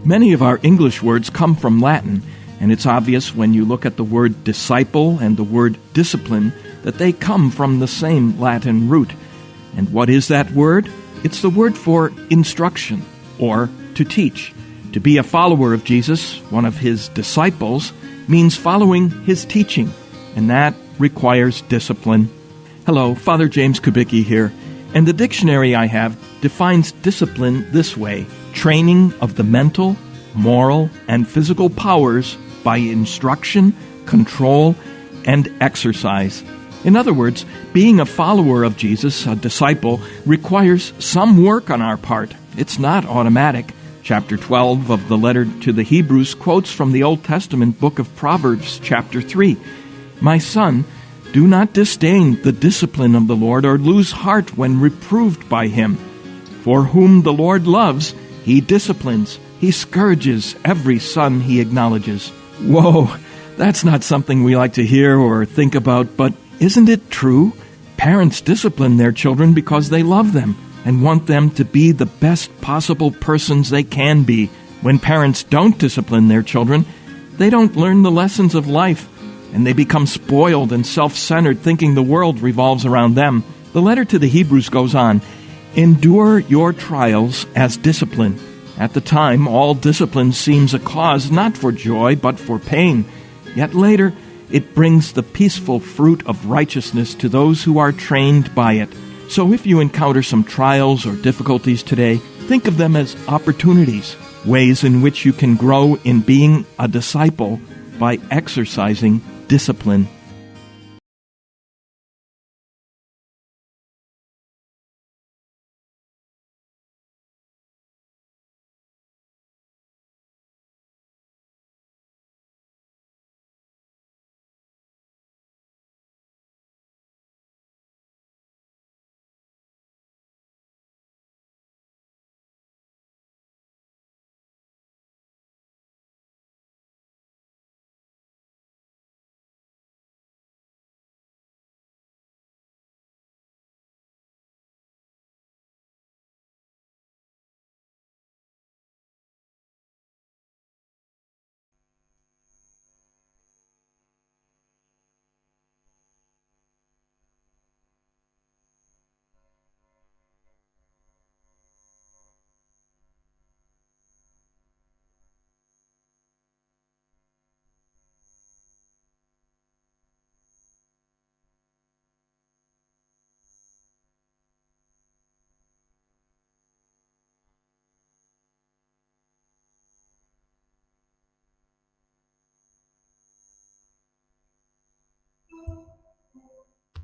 Many of our English words come from Latin, and it's obvious when you look at the word disciple and the word discipline that they come from the same Latin root. And what is that word? It's the word for instruction, or to teach. To be a follower of Jesus, one of his disciples, means following his teaching, and that requires discipline. Hello, Father James Kubicki here, and the dictionary I have defines discipline this way: training of the mental, moral, and physical powers by instruction, control, and exercise. In other words, being a follower of Jesus, a disciple, requires some work on our part. It's not automatic. Chapter 12 of the letter to the Hebrews quotes from the Old Testament book of Proverbs, chapter 3. "My son, do not disdain the discipline of the Lord or lose heart when reproved by him. For whom the Lord loves, he disciplines. He scourges every son he acknowledges." Whoa, that's not something we like to hear or think about, but isn't it true? Parents discipline their children because they love them and want them to be the best possible persons they can be. When parents don't discipline their children, they don't learn the lessons of life, and they become spoiled and self-centered, thinking the world revolves around them. The letter to the Hebrews goes on, "Endure your trials as discipline. At the time, all discipline seems a cause not for joy, but for pain. Yet later, it brings the peaceful fruit of righteousness to those who are trained by it." So if you encounter some trials or difficulties today, think of them as opportunities, ways in which you can grow in being a disciple by exercising discipline.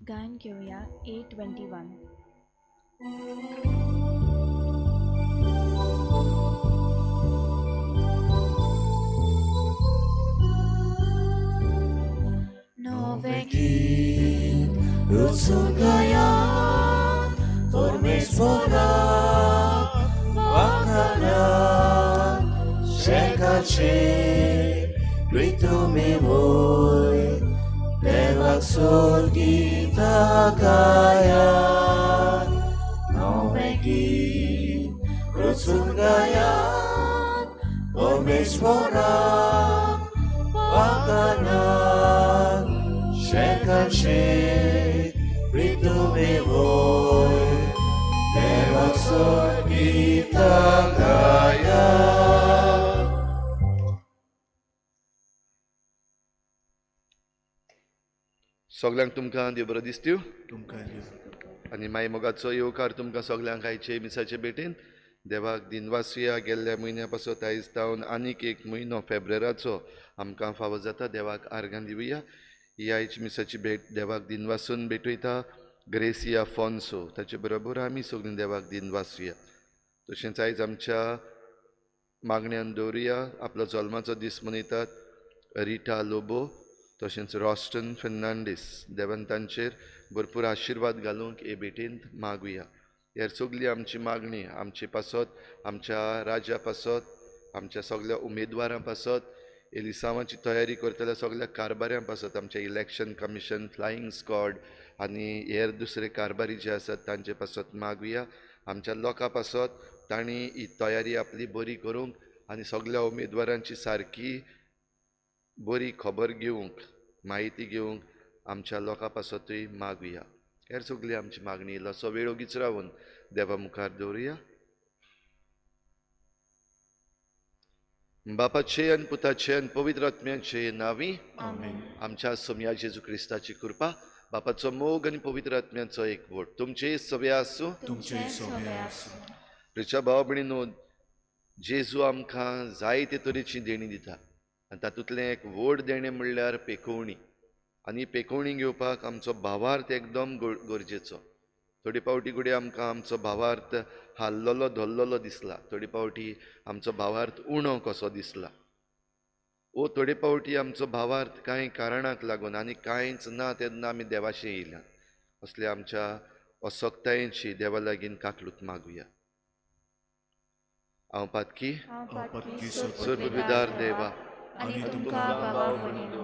गायन घेऊया 821. Noveki Rutsugaya Tormesmora Vakana Shekache Ritumi Voy Devak Surgita Kaya Noveki Rutsugaya Tormesmora Vakana Shekache Ritumi Voy Devak Surgita Kaya. सगळ्यांक तुमकां देव बरो दिसत्यो आनी मागीर मोगाचो येवकार तुमकां सगळ्यांक आयचे मिसाचे भेटेन देवाक दिनवासुया. गेल्ल्या म्हयन्या पासून आयज तावन आनीक एक म्हयनो फेब्रुवाराचो आमकां फावो जाता. देवाक आर्गां दिवया. ही आयची मिसाची भेट देवाक दिनवासून भेटयता ग्रेसिया फॉन्सो. ताचे बरोबर आमी सगळीं देवाक दिनवासुया. तशेंच आयज आमच्या मागण्यांत दवरुया आपलो जल्माचो दीस मनयतात रिटा लोबो तशेंच रॉस्टन फेर्नांडीस. देवान तांचेर भरपूर आशिर्वाद घालूंक हे भेटेंत मागुया. ह्यार सगळी आमची मागणी आमची पासत आमच्या राज्या पासत आमच्या सगळ्या उमेदवारां पासत एलिसांवाची तयारी करतल्या सगळ्या कारबाऱ्यां पासत आमच्या इलेक्शन कमिशन फ्लायींग स्क्वॉड आनी हेर दुसरे कारबारी जे आसात तांचे पासत मागुया. आमच्या लोकां पासत तांणी ही तयारी आपली बरी करूंक आनी सगळ्या उमेदवारांची सारकी बरी खबर घेवंक माहिती घेवंक आमच्या लोकां पासतूय मागुया. हेर सगळी आमची मागणी इल्लोसो वेळ ओगीच रावन देवा मुखार दवरुया. बापाचे आनी पुताचे आनी पवित्र आत्म्याचे नांवी आमच्या सोम्या जेजू क्रिस्ताची कृपा, बापाचो मोग आनी पवित्र आत्म्याचो एकवट तुमचे सगळे आसूं. प्रिच्या भाव भयणीनो, जेजू आमकां जायते तरेची देणी दिता आनी तातूंतलें एक व्हड देणें म्हणल्यार पेखोवणी. आनी पेखोवणी घेवपाक आमचो भावार्थ एकदम गरजेचो. थोडी पावटी घडये आमकां आमचो भावार्थ हाल्लोलो धरलेलो दिसला, थोडी पावटी आमचो भावार्थ उणो कसो दिसला, ओ थोडे पावटी आमचो भावार्थ कांय कारणाक लागून आनी कांयच ना तेन्ना आमी देवाशे येयल्यात. असल्या आमच्या असक्तायेची देवा लागीं काकलूत मागुया. हांव पातकी सर्वविदार देवा आनी तुमकां बाबा भयणीनो,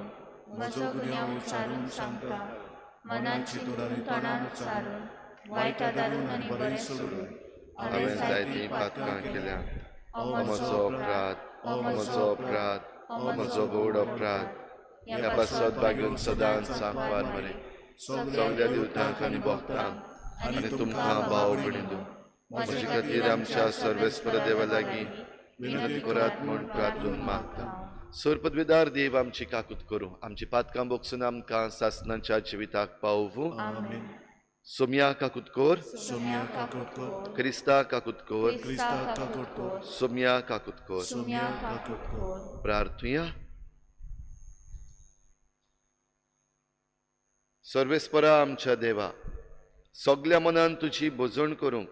म्हजो गुन्यांव उच्चारून सांगता, मनाची धरून तोंडान उच्चारून, वायट आदारून आनी बरें सोडून हांवें जायतीं पातकां केल्यात. म्हजो अपराध, म्हजो व्हड अपराध. ह्या पासत बागून सदांच सांगवार बरें सगळ्या दिवतांक आनी भक्तांक आनी तुमकां भाव भयणीनो, म्हजे खातीर आमच्या सर्वेस्पर देवा लागीं विनंती करात म्हूण प्रार्थून मागता. सर्पद्वेदार देव आमची काकूत करूं, आमची पातकां बोगसून आमकां सासणांच्या जिविताक पावूं. सोम्या काकूत कोर, क्रिस्ता काकूत कोर, सोम्या काकूत कोर. प्रार्थुया. सर्वेस्परा आमच्या देवा, सगळ्या मनान तुजी भोजवण करूंक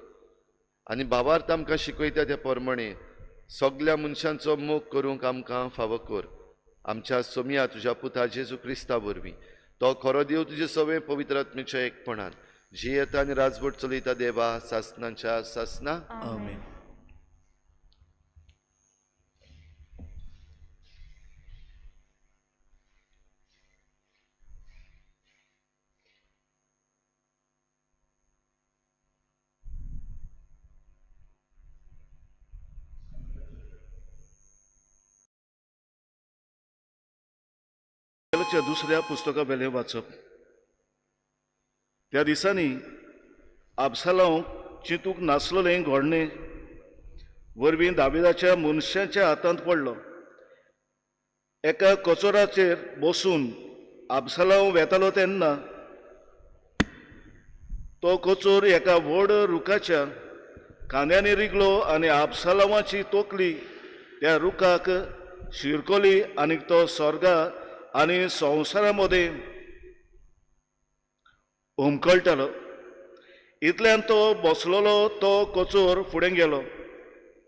आनी भावार्थ आमकां शिकयता त्या प्रमाणे सगळ्या मनशांचो मोग करूंक आमकां फावो कर. आमच्या सोम्या तुज्या पुता जेजू क्रिस्ता वरवीं तो खरो देव तुजे सगळे पवित्र आत्म्याच्या एकपणान जी येता आनी राजवट चलयता देवा सासणांच्या सासना. दुसऱ्या पुस्तका वेले वाचप. त्या दिसांनी आबसालोम चिंतूक नासलेलें घडणें वरवीं दाविदाच्या मनशांच्या हातांत पडलो. एका कचोराचेर बसून आबसालोम वेतालो तेन्ना तो कचोर एका व्हड रुखाच्या कांद्यांनी रिगलो आनी आबसालोमाची तोकली त्या रुखाक शिरकोली आनी तो स्वर्गा आनी संवसारा मदें हुमकळटालो. इतल्यान तो बसलोलो तो कचोर फुडें गेलो.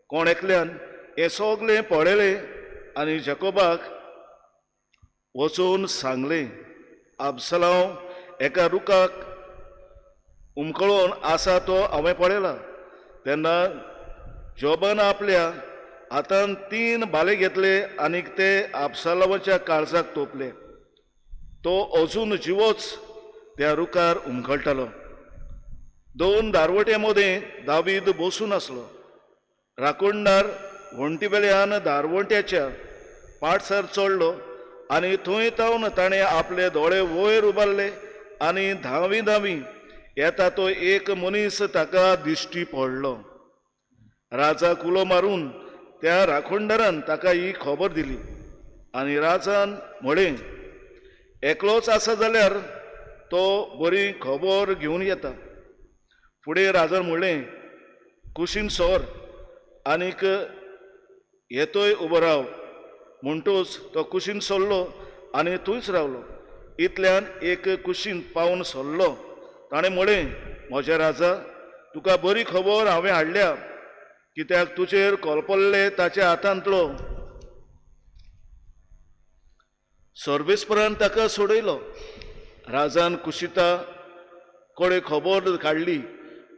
कोण एकल्यान हें सगलें पळयलें आनी जाकोबाक वचून सांगलें, आबसालोम एका रुखाक हुमकळून आसा तो हांवें पळयला. तेन्ना जोबान आपल्या हातान 3 भाले घेतले आनीक ते आबसालोमाच्या काळजाक तोपले. तो अजून जिवोच त्या रुखार हुमकळटालो. 2 दारवट्यां मदें दावीद बसून आसलो. राखणदार वण्टीवेल्यान दारवट्याच्या पाठसार चडलो आनी थंय तावन ताणें आपले दोळे वयर उबारले आनी धांवी धांवी येता तो एक मनीस ताका दिश्टी पडलो. राजाक उलो मारून त्या राखणदारान ताका ही खबर दिली आनी राजान म्हळें, एकलोच आसा जाल्यार तो बरी खबर घेवन येता. फुडें राजान म्हणलें, कुशीन सोर आनीक येतोय उबो राव. म्हणटूच तो कुशीन सरलो आनी थंयच रावलो. इतल्यान एक कुशीन पावन सरलो. ताणें म्हळें, म्हज्या राजा, तुका बरी खबर हांवें हाडल्या, कित्याक तुजेर कोलपल्ले ताच्या हातांतलो. सर्वेस्परान ताका सोडयलो. राजान कुशिता कोडे खबर काडली,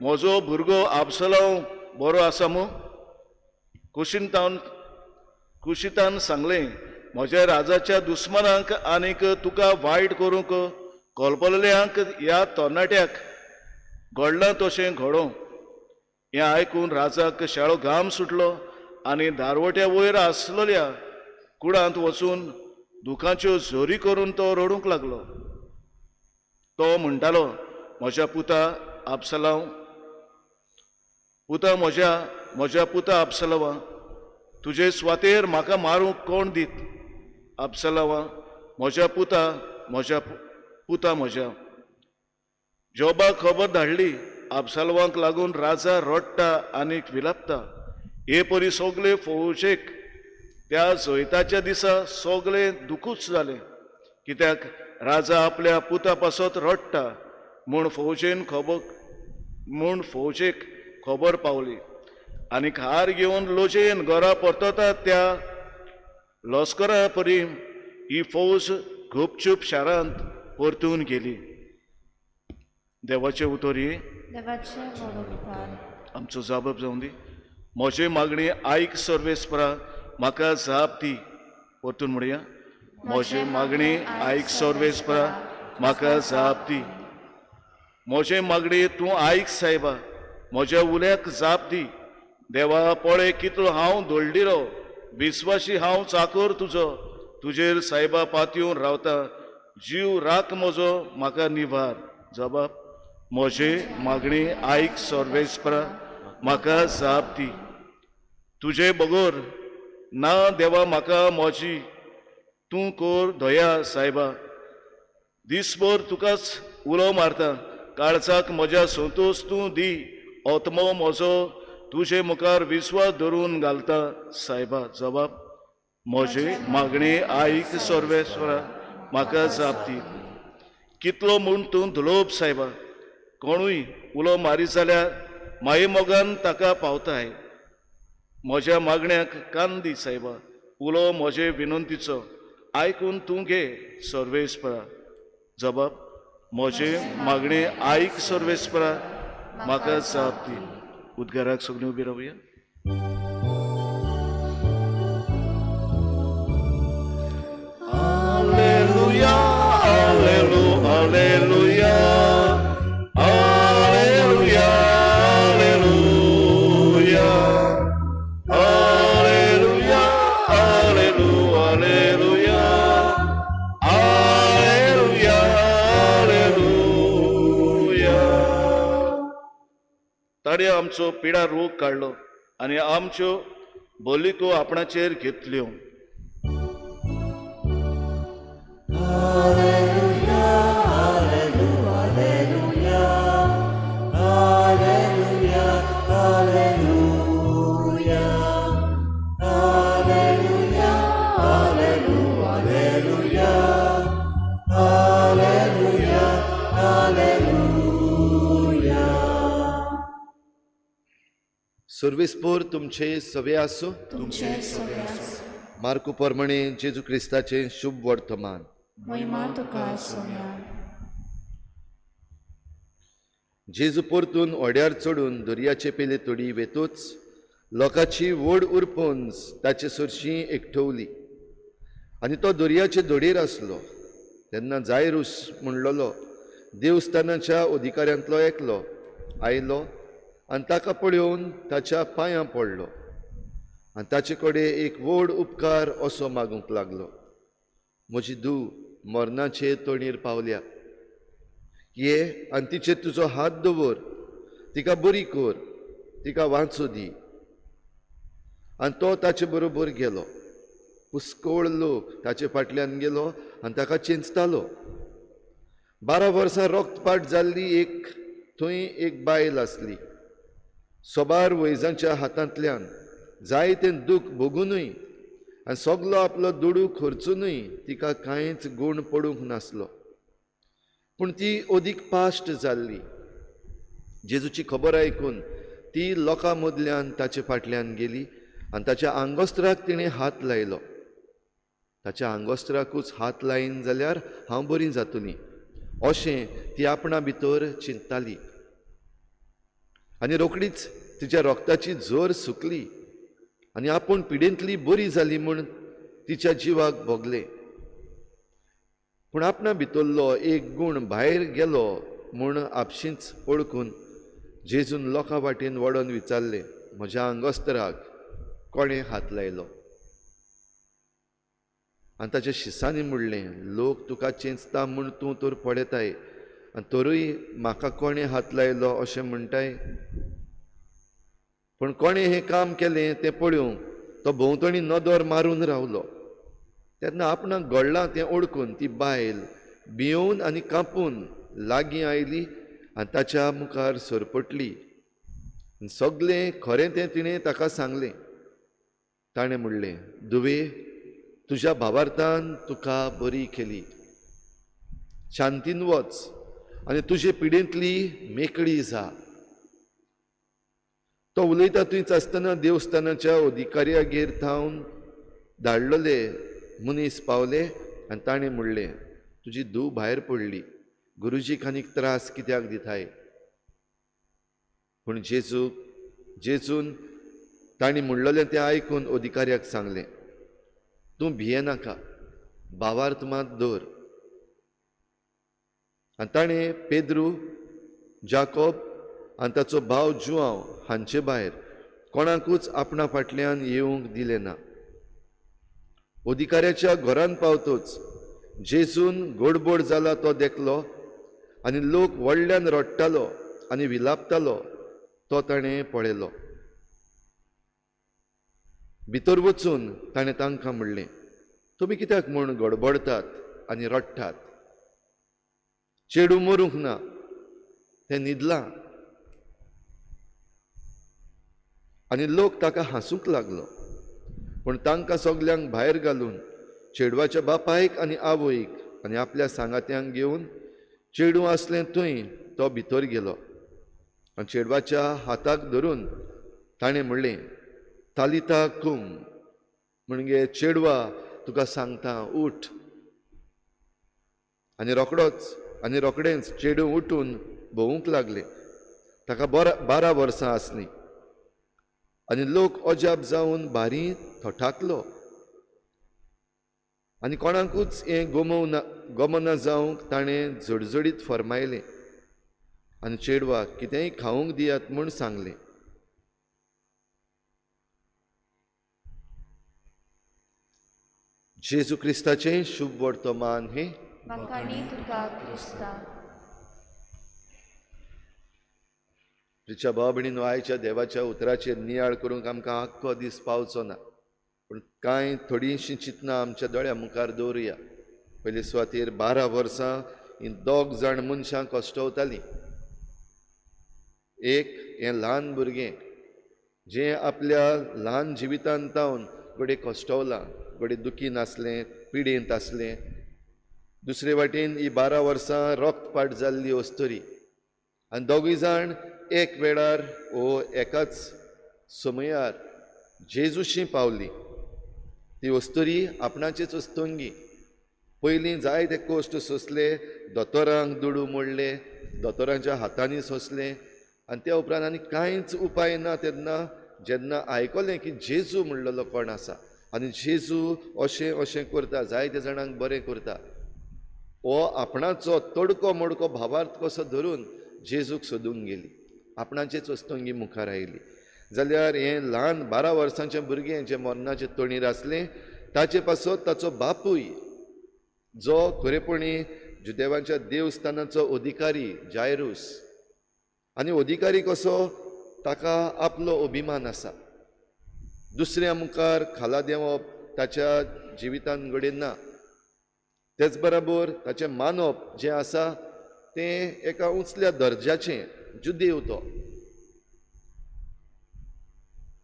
म्हजो भुरगो आबसालोम बरो आसा मू. कुशितान सांगलें, म्हज्या राजाच्या दुस्मनांक आनीक तुका वायट करूंक कोलपल्ल्यांक ह्या तरणाट्याक घडलां तशें घडों. हें आयकून राजाक शाळो घाम सुटलो आनी दारवट्या वयर आसलेल्या कुडांत वचून दुखाच्यो झोरी करून तो रडूंक लागलो. तो म्हणटालो, म्हज्या पुता आपसलांव, पुता म्हज्या पुता आपसलावा, तुजे स्वातेर म्हाका मारूंक कोण दीत? आपसलावा, म्हज्या पुता म्हज्या. जोबाक खबर धाडली. आपसलावांक लागून राजा रडटा आनी विलापता. हे परी सगळे फौजेक त्या जैताच्या दिसा सगळे दुखूच जाले, कित्याक राजा आपल्या पुता पासत रडटा म्हूण फौजेक खबर पावली. आनी हार घेवन लोजयेन घरा परतता त्या लस्करा परी ही फौज गुपचूप शारांत परतून गेली. देवाचे उतोरी आमचो जाप जावन दी. म्हजी मागणी आयक सर्वेस्परा, म्हाका जाप दी. परतून म्हणया, म्हजी मागणी आयक सर्वेस्परा, म्हाका जाप दी. म्हजी मागणी तूं आयक सायबा, म्हज्या उल्याक जाप दी. देवा, पळय कितलो हांव दोळडिलो, विस्वासी हांव चाकर तुजो, तुजेर सायबा पातयेवन रावता. जीव राख म्हजो, म्हाका निभार. जबाब, म्हजी मागणी आयक सर्वेस्परा, म्हाका जाप दी. तुजे बगोर ना देवा, म्हाका म्हजी तूं कोर दया सायबा. दिसभर तुकाच उलो मारता, काळजाक म्हज्या संतोश तूं दी. आत्मो म्हजो तुजे मुखार विस्वास धरून घालता सायबा. जबाब, म्हजी मागणी आयक सर्वेस्परा, म्हाका जाप दी. कितलो म्हूण तूं धुलोप सायबा. कोणूय उलो मारी जाल्यार माये मोगान ताका पावताय. म्हज्या मागण्याक कान दी सायबा. उलो म्हजे विनंतीचो आयकून तूं घे सर्वेस्परा. जबाब, म्हजी मागणी आयक सर्वेस्परा, म्हाका जाप दी. उद्गाराक सगळीं उबी रावया. Alleluia, alleluia, alleluia, alleluia, alleluia, alleluia, alleluia, alleluia, alleluia. ताणे आमचो पिडा रोग काडलो आनी आमच्यो बोलिको आपणाचेर घेतल्यो. सर्वेस्पोर तुमचे सवे आसो. मार्कू प्रमाणे जेजू क्रिस्ताचे शुभ वर्तमान. जेजू परतून ओड्यार चडून दर्याचे पेले तोडी वेतूच लोकांची व्हड उरपूंच ताचे सुरशीं एकठवली. आनी तो दर्याचे दोडेर आसलो. तेन्ना जायरूस म्हणलोलो देवस्थानाच्या अधिकाऱ्यांतलो एकलो आयलो आनी ताका पळोवन ताच्या पांयां पडलो आनी ताचे कडेन एक व्हड उपकार असो मागूंक लागलो. म्हजी धूव मरणाचे तोणीर पावल्या. ये आनी तिचेर तुजो हात दवर, तिका बरी कर, तिका वाचूं दी. आनी तो ताचे बरोबर गेलो. पुस्कळ लोक ताचे फाटल्यान गेलो आनी ताका चिंचतालो. 12 वर्सां रक्तपाट जाल्ली थंय एक बायल आसली. सोबार वैजांच्या हातांतल्यान जायतें दूख भोगूनय आनी सगलो आपलो दुडू खर्चूनय तिका कांयच गूण पडूंक नासलो. पूण ती अदीक पाश्ट जाल्ली. जेजूची खबर आयकून ती लोकां मदल्यान ताचे फाटल्यान गेली आनी ताच्या आंगोस्त्राक तिणें हात लायलो. ताच्या आंगोस्त्राकूच हात लायन जाल्यार हांव बरी जातलीं अशें ती आपणा भितर चिंतताली. आनी रोखडीच तिच्या रोगताची जोर सुकली आनी आपूण पिडेंतली बरी जाली म्हूण तिच्या जिवाक भोगले. पूण आपणा भितरलो एक गूण भायर गेलो म्हूण आपशींच ओळखून जेजून लोकां वाटेन वडोन विचारलें, म्हज्या आंगोस्तराक कोणें हात लायलो आनी ताच्या शिसांनी म्हणलें, लोक तुका चेंचता म्हूण तूं तर पळयताय आनी तरूय म्हाका कोणें हात लायलो अशें म्हणटाय. पण कोणें हें काम केलें तें पळोवंक तो भोंवतणी नदर मारून रावलो. तेन्ना आपणाक घडलां तें ओळखून ती बायल भियोवन आनी कांपून लागीं आयली आनी ताच्या मुखार सरपटली. सगलें खरें तें तिणें ताका सांगलें. ताणें म्हणलें, धुवे, तुज्या भावार्थान तुका बरी केली. शांतीन वच आनी तुजे पिडेंतली मेकळी जा. तो उलयता थंयच आसतना देवस्थानाच्या अधिकाऱ्यागेर थावन धाडलेले मनीस पावले आनी ताणें म्हणलें, तुजी धूव भायर पडली, गुरुजीक आनीक त्रास कित्याक दिताय? पूण जेजून ताणी म्हणलेलें तें आयकून अधिकाऱ्याक सांगलें, तूं भियेनाका, भावार्थ मात दवर. आनी ताणें पेद्रू, जाकोब आनी ताचो भाव जुआंव हांचे भायर कोणाकूच आपणा फाटल्यान येवंक दिलें ना. अधिकाऱ्याच्या घरान पावतोच जेजून गोडबोड जाला तो देखलो आनी लोक व्हडल्यान रडटालो आनी विलापतालो तो ताणें पळयलो. भितर वचून ताणें तांकां म्हणलें, तुमी कित्याक म्हूण गडबडतात आनी रडटात? चेडूं मरूंक ना, तें न्हिदलां. आनी लोक ताका हांसूंक लागलो. पूण तांकां सगल्यांक भायर घालून चेडवाच्या बापायक आनी आवयक आनी आपल्या सांगात्यांक घेवन चेडूं आसलें थंय तो भितर गेलो. आनी चेडवाच्या हाताक धरून ताणें म्हणलें, तालिता कुम, म्हणजे चेडवा तुका सांगता उठ. आनी रोखडेंच चेडूं उठून भोवूंक लागलें. ताका 12 वर्सां आसलीं. आनी लोक अजाप जावन भारी थोठाकलो आनी कोणाकूच हें गमना जावंक ताणें झडझडीत फरमायलें आनी चेडवाक कितेंय खावंक दियात म्हूण सांगलें. जेजू क्रिस्ताचें शुभ वर्तमान हें म्हाकानी तुका क्रिस्ता. तुज्या भाव भयणीनो, आयच्या देवाच्या उतराचेर नियाळ करूंक आमकां आख्खो दीस पावचो ना, पूण कांय थोडीशीं चिंतनां आमच्या दोळ्या मुखार दवरुया. पयले सुवातेर 12 वर्सां हीं 2 जाण मनशां कश्टवतालीं. एक हें ल्हान भुरगें जें आपल्या ल्हान जिवितांत तावन घडये कश्टवलां, घडये दुखीन आसलें, पिडेंत आसलें. दुसरे वाटेन ही 12 वर्सां रक्तपाट जाल्ली अस्तरी. आनी दोगूय जाण एक वेळार एकाच समयार जेजूशी पावली. ती अस्तरी आपणाचेच अस्तंगी. पयलीं जायते कश्ट सोंसले, दोतोरांक दुडू मोडले, दोतोरांच्या हातांनी सोंसले, आनी त्या उपरांत आनी कांयच उपाय ना तेन्ना जेन्ना आयकलें की जेजू म्हणलेलो कोण आसा आनी जेजू अशें करता, जायते जाणांक बरें करता, हो आपणाचो तडको मोडको भावार्थ कसो धरून जेजूक सोदूंक गेली. आपणाचेच वस्तूंगी मुखार आयली. जाल्यार हें ल्हान 12 वर्सांचें भुरगें जें मरणाचें तोणीर आसलें, ताचे पासत ताचो बापूय, जो खरेपणी जुदेवांच्या देवस्थानाचो अधिकारी जायरूस, आनी अधिकारी कसो ताका आपलो अभिमान आसा. दुसऱ्या मुखार खाला देवप ताच्या जिवितांत घडेन ना. तेच बरोबर ताचें मानप जें आसा तें एका उंचल्या दर्ज्याचें जुदेव. तो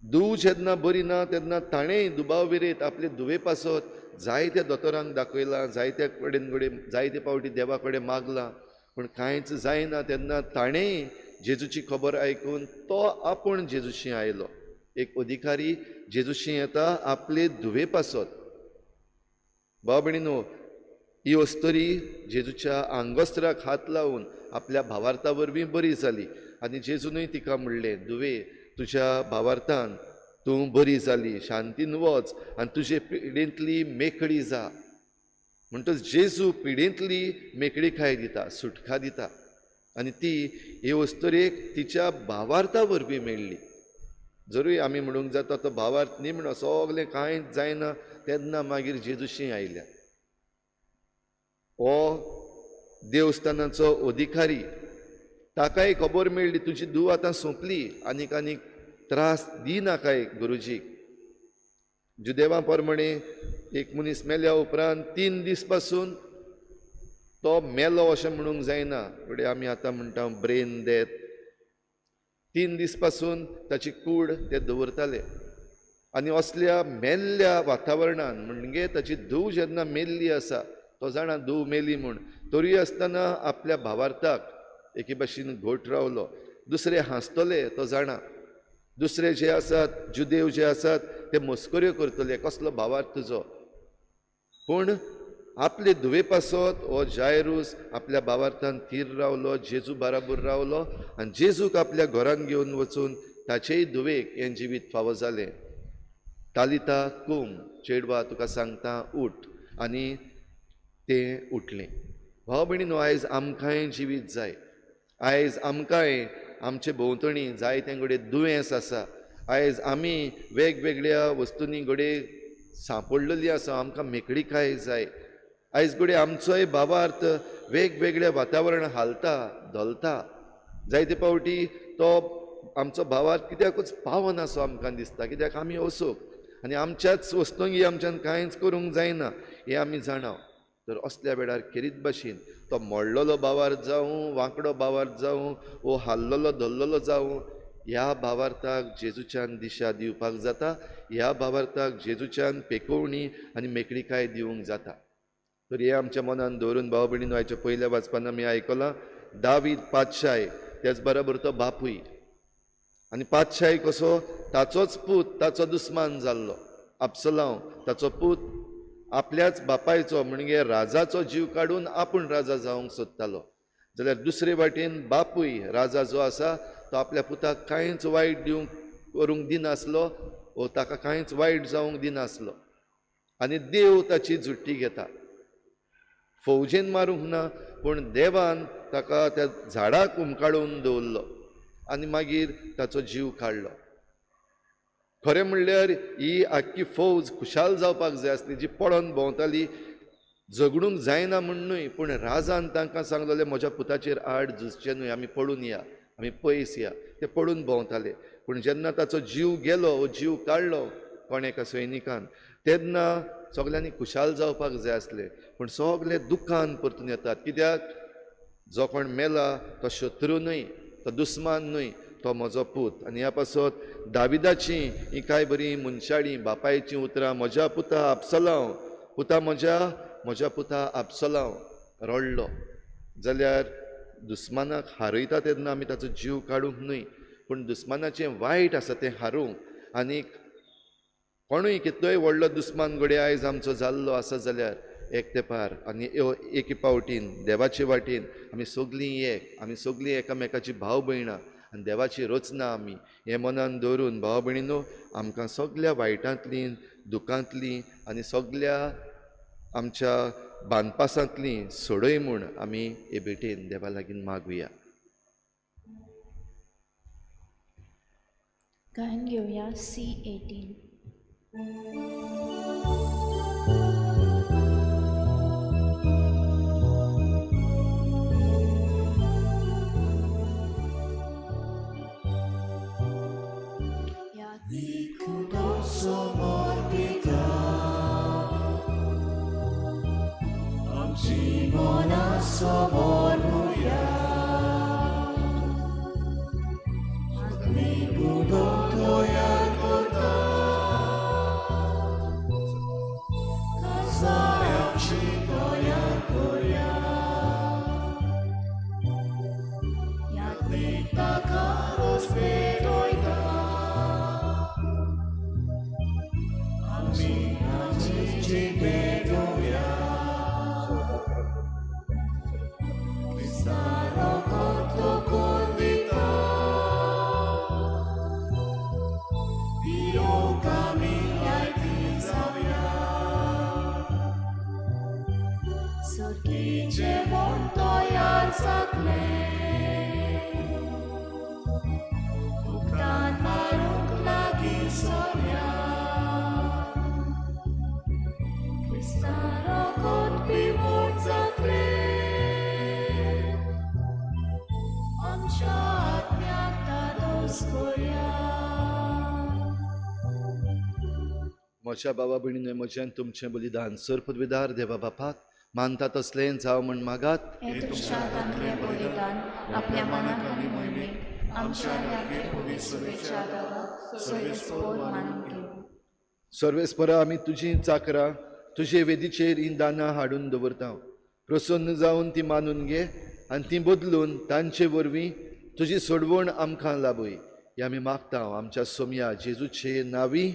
धूव जेन्ना बरी ना तेन्ना ताणेंय दुबाव विरेत आपले धुवे पासत जायत्या दोतोरांक दाखयलां, जायत्या कडेन जायते फावटी देवा कडेन मागलां, पूण कांयच जायना. तेन्ना ताणेंय जेजूची खबर आयकून तो आपूण जेजूशी आयलो. एक अधिकारी जेजूशी येता आपले धुवे पासत. भाव भयणीनो, ही अस्तरी जेजूच्या आंगोस्त्राक हात लावून आपल्या भावार्था वरवीं बरी जाली. आनी जेजूनय तिका म्हणलें, धुवे, तुज्या भावार्थान तूं बरी जाली, शांतीन वच आनी तुजे पिडेंतली मेकळी जा. म्हणटच जेजू पिडेंतली मेकळीकाय दिता, सुटका दिता. आनी ती हे अस्तरेक तिच्या भावार्था वरवीं मेळ्ळी. जरूय आमी म्हणूंक जाता तो भावार्थ निमणो सगलें कांयच जायना तेन्ना मागीर जेजूशी आयल्या. हो देवस्थानाचो अधिकारी, ताकाय खबर मेळ्ळी तुजी धूव आतां सोंपली, आनीक आनीक त्रास दिनाकाय गुरुजीक. जुदेवा प्रमाणे एक मनीस मेल्या उपरांत 3 दीस पासून तो मेलो अशें म्हणूंक जायना, फुडें आमी आतां म्हणटा ब्रेन डेथ. 3 दीस पासून ताची कूड ते दवरताले. आनी असल्या मेल्ल्या वातावरणान म्हणजे ताची धूव जेन्ना मेल्ली आसा, तो जाणा धूव मेली म्हूण, तरी आसतना आपल्या भावार्थाक एके भाशेन घोट रावलो. दुसरे हांसतले तो जाणा, दुसरे जे आसात जुदेव जे आसात ते मस्कऱ्यो करतले, कसलो भावार्थ तुजो. पूण आपले धुवे पासत हो जायरूस आपल्या भावार्थान थीर रावलो, जेजू बराबर रावलो, आनी जेजूक आपल्या घरान घेवन वचून ताचेय धुवेक हें जिवीत फावो जालें. तालिता कूम, चेडवा तुका सांगता उठ, आनी तें उठलें. भाव भयणीनो, आयज आमकांय जिवीत जाय. आयज आमकांय आमचे भोंवतणी जायते घडये दुयेंस आसा. आयज आमी वेगवेगळ्या वस्तूंनी घडये सांपडलेलीं आसा, आमकां मेकळीकाय जाय. आयज घडये आमचोय भावार्थ वेगवेगळ्या वातावरण हालता धोलता. जायते फावटी तो आमचो भावार्थ कित्याकूच पावना असो आमकां दिसता, कित्याक आमी असोक आनी आमच्याच वस्तूंगी आमच्यान कांयच करूंक जायना हें आमी जाणाव. तर असल्या वेळार खेरीत भाशेन तो मोडलेलो भावार्थ जावं, वांकडो भावार्थ जावं, वो हाल्लेलो धरलेलो जावं, ह्या भावार्थाक जेजूच्यान दिशा दिवपाक जाता. ह्या भावार्थाक जेजूच्यान पेकोवणी आनी मेकळीकाय दिवंक जाता. तर हे आमच्या मनान दवरून भाव भयणीनो, आयच्या पयल्या वाचपान आमी आयकलां दावीद पातशाय, त्याच बरोबर तो बापूय. आनी पातशाय कसो, ताचोच पूत ताचो दुस्मान जाल्लो. अबसलोम ताचो पूत आपल्याच बापायचो म्हणजे राजाचो जीव काडून आपूण राजा जावंक सोदतालो. जाल्यार दुसरे वाटेन बापूय राजा जो आसा तो आपल्या पुताक कांयच वायट दिवंक करूंक दिनासलो, वो ताका कांयच वायट जावंक दिनासलो. आनी देव ताची जुट्टी घेता. फौजेन मारूंक ना, पूण देवान ताका त्या झाडाक उमकाडून दवरलो आनी मागीर ताचो जीव काडलो. खरें म्हणल्यार ही आख्खी फौज खुशाल जावपाक जाय आसली, जी पडोन भोंवताली. झगडूंक जायना म्हणूय, पूण राजान तांकां सांगलेलें म्हज्या पुताचेर आड झुजचें न्हय, आमी पळून या, आमी पयस या. ते पळून भोंवताले. पूण जेन्ना ताचो जीव गेलो, हो जीव काडलो कोण एका सैनिकान, तेन्ना सगल्यांनी खुशाल जावपाक जाय आसलें. पूण सगळे दुखान परतून येतात. कित्याक जो कोण मेला तो शत्रू न्हय, तो दुस्मान न्हय, तो म्हजो पूत. आनी ह्या पासत दाविदाची ही कांय बरी मनशाळी बापायची उतरां, म्हज्या पुता अबसलोम, पुता म्हज्या पुता अबसलोम रडलो. जाल्यार दुस्मानाक हारयता तेन्ना आमी ताचो जीव काडूंक न्हय, पूण दुस्मानाचें वायट आसा तें हारूंक. आनीक कोणूय कितलोय व्हडलो दुस्मान घडये आयज आमचो जाल्लो आसा जाल्यार एक तेंपार आनी एके पावटीन देवाचे वाटेन आमी सगलीं एक, आमी सगलीं एकामेकाची भाव भयणां आनी देवाची रचना आमी. हें मनान दवरून भाव भयणीनो, आमकां सगल्या वायटांतली, दुखांतली आनी सगल्या आमच्या बानपासांतली सोडय म्हूण आमी हे भेटेन देवा लागीं मागुया. गायन घेवया C18. Bukan marunglah म्हज्या भावा भयणींनो, म्हजें तुमचें बलिदान सर्पद्विदार देवा बापाक मानता तसलें जाव म्हण मागात. हे तुमच्या हातांतलें बलिदान आपल्या मनाक आनी मोहिमेक आमच्या लागी पवित्र सेवेच्या आदाराक सर्वेस्पोर मानून घेऊ. सर्वेस्परा, आमी तुजीं चाकरां तुजे वेदीचेर हीं दानां हाडून दवरता. प्रसन्न जावन ती मानून घे आनी ती बदलून तांचे वरवीं तुजी सोडवण आमकां लाबय. हे आमी मागता आमच्या सोम्या जेजूचे नांवी.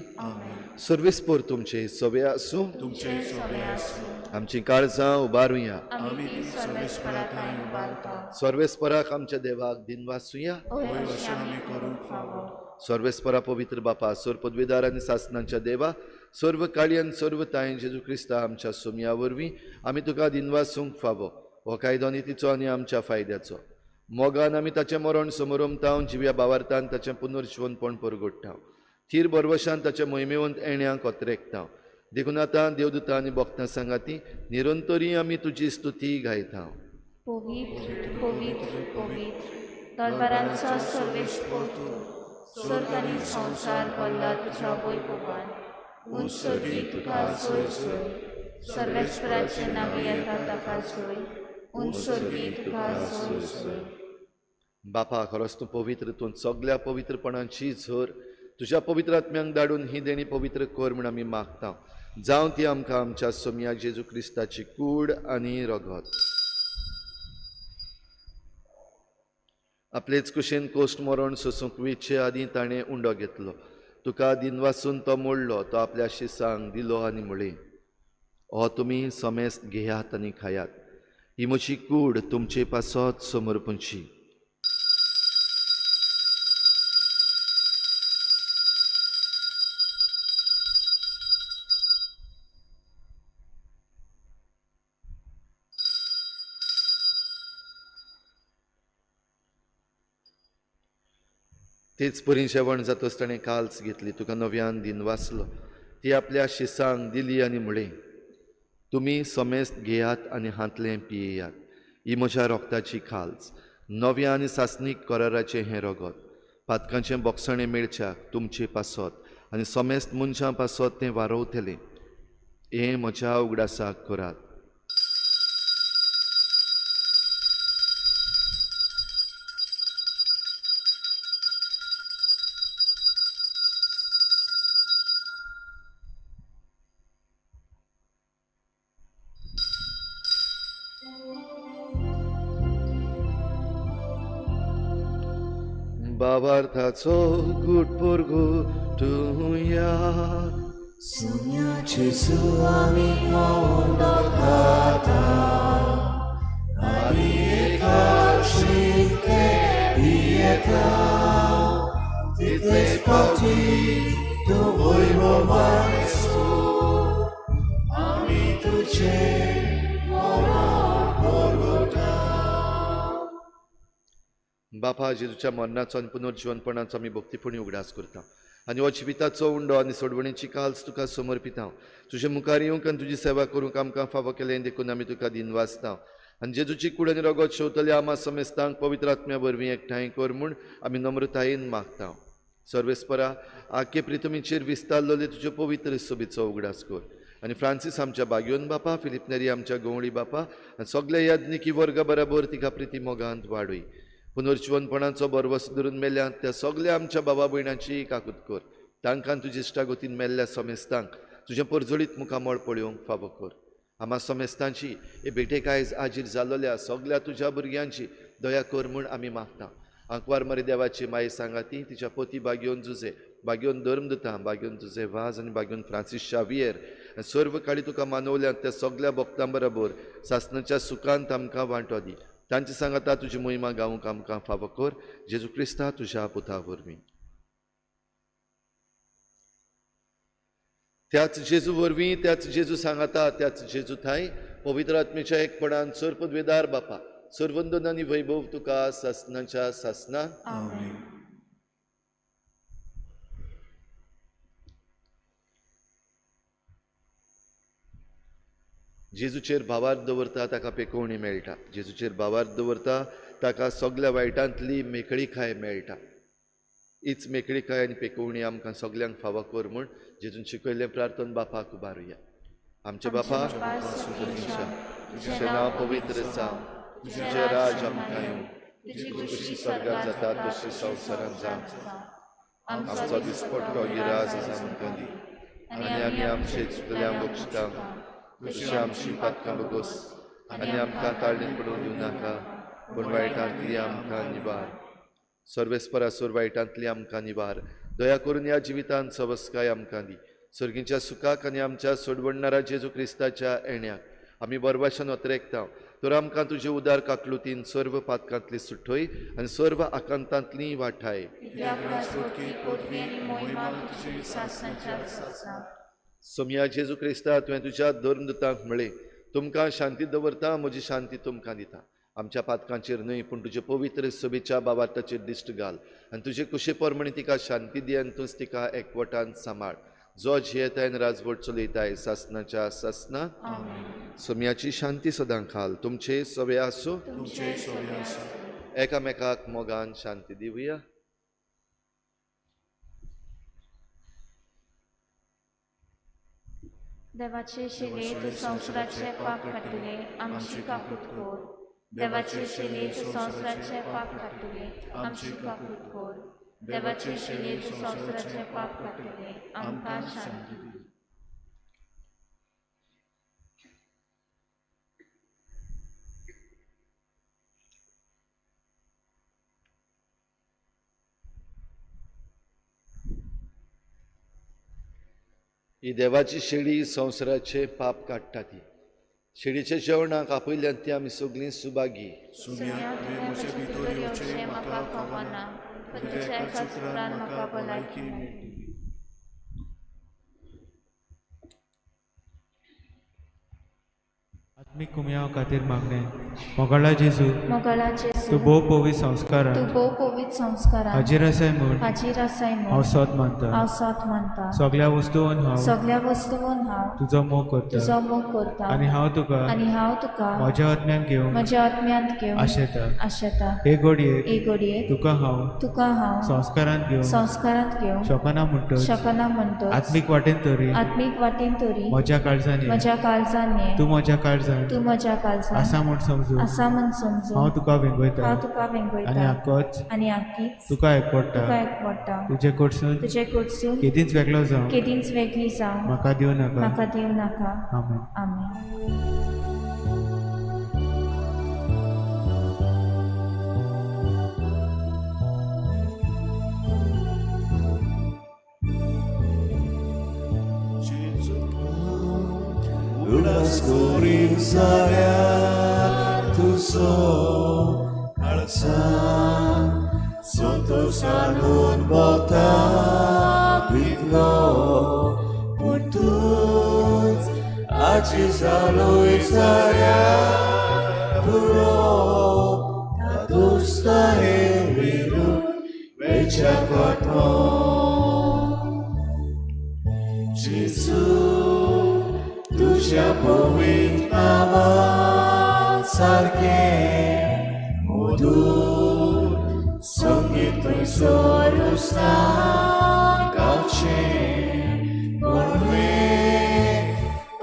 सर्वेस्पोर तुमचे सवे आसूं. तुमचे सवे आसूं. आमची काळजां उबारुया. आमी ती सर्वेस्पराकाय उबारता. सर्वेस्पराक आमच्या देवाक दिनवासुया. होय अशें आमी करूंक फावो. सर्वेस्परा पवित्र बापा, सर्पद्विदार आनी सासनांच्या देवा, सर्व काळी आनी सर्व ताय जेजू क्रिस्ता आमच्या सोम्या वरवीं आमी तुका दिनवासूंक फावो. हो कायदो नितीचो आनी आमच्या फायद्याचो. मोगान आमी ताचें मरण समोरमतां, जिव्या भावार्थान ताचें पुनर्जीवनपण परगट्टा. थीर बरवशान ताच्या मोहिमेवंत येण्याक कोत्रेकता. देखून आतां देवदूतां आनी भक्तां सांगाती निरंतरी आमी तुजी स्तुती गायता. पवित्र पवित्र पवित्र दरबारांचा सर्वेस्पोर तूं. स्वर्ग आनी संवसार भरला तुज्या वैभवान. उंच सर्गी तुका सोय सोय. सर्वेस्पराचे नांवी येता ताका सोय. उंच सर्गी तुका सोय सोय. बापा, खरोच तूं पवित्र. तूं सगळ्या पवित्रपणाची झर तुज्या पवित्र आत्म्यांक धाडून ही देणी पवित्र कर म्हूण आमी मागता. जावं ती आमकां आमच्या सोम्या जेजू क्रिस्ताची कूड आनी रगत. आपलेच कुशेन कोश्ट मरण सोसूंक वेचे आदीं ताणें उंडो घेतलो. तुका दिनवासून तो मोडलो. तो आपल्या शिसांक दिलो आनी म्हळें, हो तुमी समेस्त घेयात आनी खायात. ही म्हजी कूड तुमचे पासत समर्पणची. तेच परी जेवण जातच ताणें काल्स घेतली. तुका नव्यान दिन वाचलो. ती आपल्या शिसांक दिली आनी म्हळें, तुमी समेस्त घेयात आनी हातलें पियेयात. ही म्हज्या रोगताची खाल्स, नव्या आनी सासनीक कराराचें हें रगत. पातकांचें बोगसणें मेळच्याक तुमचे पासत आनी समेस्त मनशां पासत तें वारवतलें. हें म्हज्या उगडासाक करात. भावार्थाचो घुटपूर घुटुया. सोम्या जेजू आमी हो उंडो खाता आनी एकाशीक ते पियेता. तितलेच फावटी तूं वैभवान आसूं. आमी तुजें मरण परगटा. बापा, जेजूच्या मरणाचो आनी पुनर्जीवनपणाचो आमी भक्तीपणी उगडास करता आनी हो जिविताचो उंडो आनी सोडवणेची काल्स तुका समर्पिता. तुजे मुखार येवंक आनी तुजी सेवा करूंक आमकां फावो केलें देखून आमी तुका दिन वाचता. आनी जेजूची कूड आनी रगत शेवतले आमा समेस्तांक पवित्र आत्म्या वरवीं एकठांय कर म्हूण आमी नम्रतायेन मागता. सर्वेस्परा, आख्खे प्रितमीचेर विस्तारलोले तुज्यो पवित्र सोबीचो उगडास कर. आनी फ्रांसीस आमच्या बागयोन बापा, फिलिप नेरी आमच्या गवळी बापा आनी सगळे याज्ञिकी वर्गा बराबर तिका प्रिती मोगांत वाडय. पुनर्जीवनपणाचो बरवस धरून मेल्ल्यात त्या सगळ्या आमच्या बाबा भयणांची काकूत कर. तांकां तुजे इश्टागतीन मेल्ल्या समेस्तांक तुजें परजळीत मुखामळ पळोवंक फावो कर. आमा समेस्तांची हे भेटेक आयज हाजीर जाल्ल्या सगळ्या तुज्या भुरग्यांची दया कर म्हूण आमी मागता. आंकवार मरे देवाची माई सांगाती, तिच्या पती बागयोन जुजे, बागयोन धर्मदुतां, बागयोन तुजे वाज आनी बागयोन फ्रांसीस शावियर सर्व काळी तुका मानवल्यात त्या सगळ्या भक्तां बरोबर सासणाच्या सुखांत आमकां वांटो दी. तांची सांगाता तुजी मोहिमा गावूंक आमकां फावो कर. जेजू क्रिस्ता तुज्या पुता वरवीं. त्याच जेजू वरवीं, त्याच जेजू सांगाता, त्याच जेजू थाय पवित्र आत्मेच्या एकपणान सर्पद्वेदार बापा, सर्वंदन आनी वैभव तुका सासनाच्या सासना. आमेन. जेजूचेर भावार्थ दवरता ताका पेकोवणी मेळटा. जेजूचेर भावार्थ दवरता ताका सगळ्या वायटांतली मेकळीकाय मेळटा. हीच मेकळीकाय आनी पेकोवणी आमकां सगल्यांक फावो कर म्हूण जेतून शिकयल्लें प्रार्थना बापाक उबारुया. आमचे बापा, तुझें नांव पवित्र जावं, तुझें राज आमकां येवं, तुजी खुशी स्वर्गांत जाता तशी संवसारांत जावं. आमचो दिसपट्टो गिराज आमकां दी, आनी आमी आमचे चुकल्यांक बक्षिता, तशी आमची पातकां बगोस, आनी आमकां ताळणेंत पडूंक दिवं नाका, पूण वायटांतली आमकां निबार. सर्वेस्परासूर वायटांतली आमकां निबार. दया करून ह्या जिवितांत सवस्काय आमकां दी. सर्गीच्या सुखाक आनी आमच्या सोडवणणाऱ्या जेजू क्रिस्ताच्या येण्याक आमी बरभाशेन वतरेकता. तर आमकां तुजे उदार काकलुतीन सर्व पातकांतली सुटोय आनी सर्व आकांतांतली वाठाय. सोम्या जेजू क्रिस्ता तुवें तुज्या धर्मदुतांक म्हळें, तुमकां शांती दवरता, म्हजी शांती तुमकां दिता. आमच्या पातकांचेर न्हय पूण तुजे पवित्र सभेच्या बाबाताचेर दिश्ट घाल आनी तुजे कुशे परमणी तिका शांती दी आनी तूंच तिका एकवटान सांबाळ. जो जियेताय राजवट चलयताय सासनाच्या सासना. सोम्याची शांती सदां खाल. तुमचे सवे आसूं. एकामेकाक मोगान शांती दिवया. देवाचे शेले तू संवसाराचे पाप काडटले, आमची काकूट कोर. देवाचे शेले तू संवसाराचे पाप काडटले, आमची काकूट कोर. देवाचे शेले तू संवसाराचे पाप काडटले, आमकां शांती दी. ही देवाची शेळी संवसाराचे पाप काडटा ती. शेळीच्या जेवणाक आपयल्यान ती आमी सगळीं सुभागी. म्हाका फावना, पण तुज्या एका चुरान म्हाका भलायकी मेळटली. आत्मीक कुमया खातीर मागणे. मोगाळा जेजू, तू तूं भोव पवित्र संस्कारान हाजीर आसाय म्हूण हांव सोत मानता. सगळ्या वस्तूंत हांव तुजो मोग करता आनी हांव तुका म्हज्या आत्म्यांत घेवन आशेता. हे घडयेक तुका हांव संस्कारांत घेवन शकना म्हणटच आत्मीक वाटेन तरी म्हज्या काळजांनी तूं म्हज्या काळजांत आसा म्हूण समजून हांव तुका वेंगयता आनी आख्खीच तुका एकवडटा. तुजे कडसून केदींच वेगळो जावं म्हाका दिवं नाका. आमेन. Unas corinzarea tu so alzan sotto salon bota biglo putus acizalo isaria puro adusta emiru vecha quatro Jesus तुझ्या पवित्र नावात सारखे मधुर संगीत सोरुस्ता गावचे गोडवे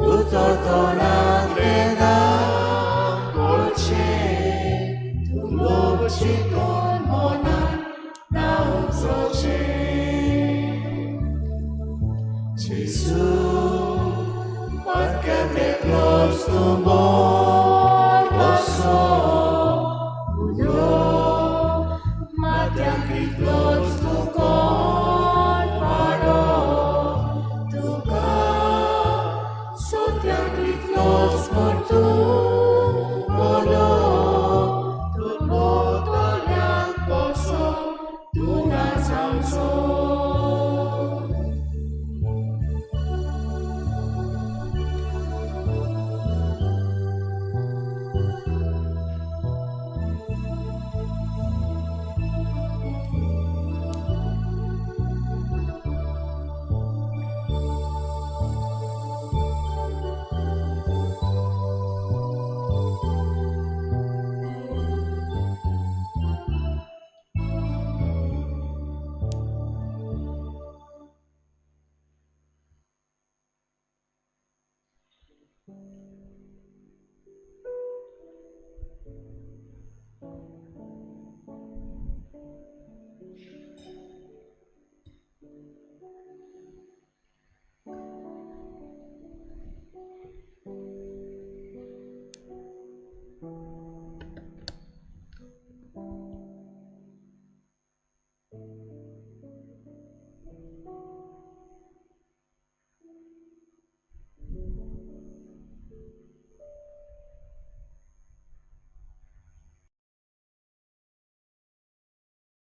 उतरतोनातले दाम कोळचे तू लोक चिंतून मनात नाव उचलचे. जेजू Perché te close posso uyo matiang ki close to call paro tuka sotiang ki close por tu bolo tu botola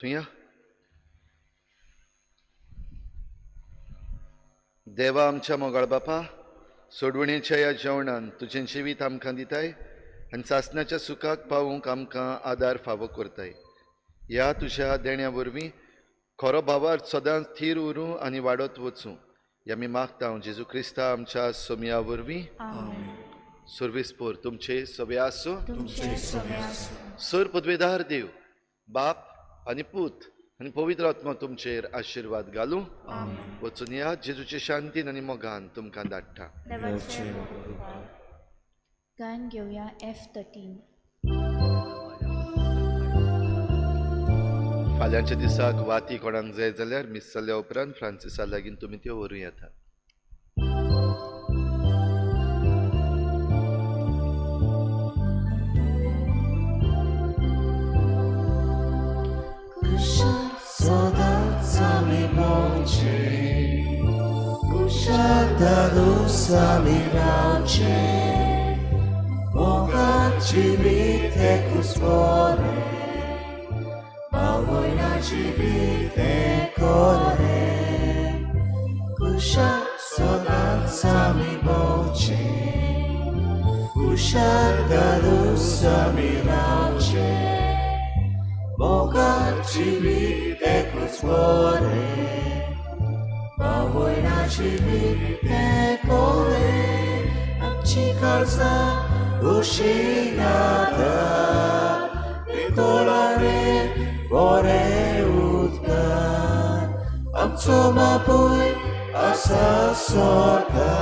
थंय या. देवा आमच्या मोगाळ बापा, सोडवणेच्या ह्या जेवणान तुजें जिवीत आमकां दिताय आनी सासणाच्या सुखाक पावूंक आमकां आदार फावो करताय. ह्या तुज्या देण्या वरवीं खरो भावार सदांच थीर उरूं आनी वाडत वचूं ह्या आमी मागता जेजू क्रिस्ता आमच्या सोमया वरवीं. सर्वेस्पोर तुमचे सवे आसूं. सर पदवेदार देव बाप आनी पूत आनी पवित्र आत्मा तुमचेर आशिर्वाद घालूं. वचून या जेजूचे शांतीन आनी मोगान तुमकां धाडटा. गान घेवया F13. फाल्यांच्या दिसाक वाती कोणाक जाय जाल्यार मिस जाल्या उपरांत फ्रांसिसा लागीं तुमी त्यो व्हरूं येता. Sodats ami bądźcie, kusiadados ami raucie, bogaci wite kuspore, bałoj na wite kore. Sodats ami bądźcie, kusiadados ami raucie, bogaci wite kuspore, bałoj na wite kore. Amci kalza ushinata, wykolane pore utkar. Amco mapuj asa sorka,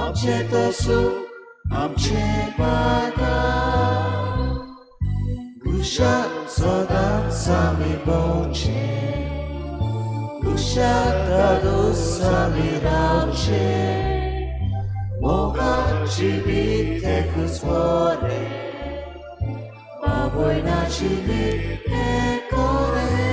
amcie to suk, amcie bada. Sodacami bądźcie, kusiadadosami raucie, bogaci wite kuspore, bałoj na wite kore.